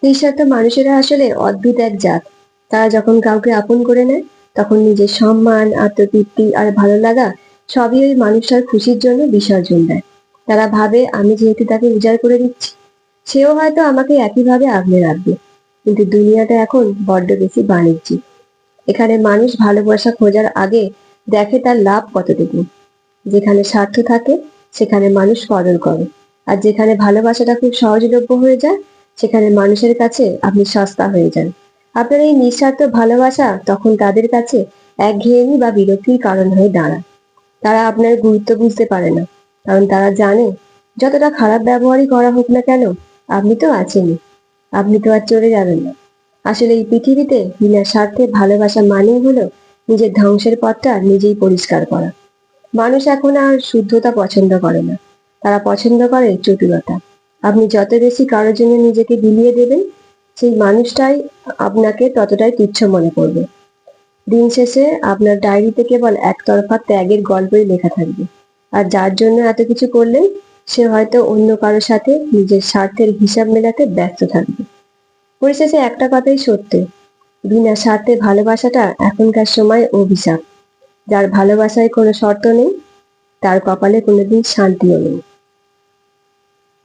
নিঃস্বার্থ মানুষেরা আসলে অদ্ভুত এক জাত। তারা যখন কাউকে আপন করে নেয়, তখন নিজের সম্মান, আত্মতৃপ্তি আর ভালো লাগা সবই ওই মানুষটার খুশির জন্য বিসর্জন দেয়। তারা ভাবে আমি যেহেতু তাকে উজাড় করে দিচ্ছি, সেও হয়তো আমাকে একইভাবে আগলে রাখবে। কিন্তু দুনিয়াটা এখন বড্ড বেশি বাণিজ্যিক। এখানে মানুষ ভালোবাসা খোঁজার আগে দেখে তার লাভ কতটুকু। যেখানে স্বার্থ থাকে, সেখানে মানুষ কদর করে। আর যেখানে ভালোবাসাটা খুব সহজলভ্য হয়ে যায়, সেখানে মানুষের কাছে আপনি সস্তা হয়ে যান। আপনার এই নিঃস্বার্থ ভালোবাসা তখন তাদের কাছে একঘেয়েমি বা বিরক্তির কারণ হয়ে দাঁড়ায়। তারা আপনার গুরুত্ব বুঝতে পারে না, কারণ তারা জানে যতটা খারাপ ব্যবহারই করা হোক না কেন, আপনি তো আছেনই। আপনি তো আর চলে যাবেন না। আসলে এই পৃথিবীতে বিনা স্বার্থে ভালোবাসা মানেই হলো নিজের ধ্বংসের পথটা নিজেই পরিষ্কার করা। মানুষ এখন আর শুদ্ধতা পছন্দ করে না, তারা পছন্দ করে চটুলতা। আপনি যত বেশি কারোর জন্য নিজেকে বিলিয়ে দেবেন, সেই মানুষটাই আপনাকে ততটাই তুচ্ছ মনে করবে। দিন শেষে আপনার ডায়েরিতে কেবল একতরফা ত্যাগের গল্পই লেখা থাকবে। আর যার জন্য এত কিছু করলেন, সে হয়তো অন্য কারোর সাথে নিজের স্বার্থের হিসাব মেলাতে ব্যস্ত থাকবে। পরিশেষে একটা কথাই সত্য, বিনা স্বার্থে ভালোবাসাটা এখনকার সময় অভিশাপ। যার ভালোবাসায় কোনো শর্ত নেই, তার কপালে কোনোদিন শান্তিও নেই।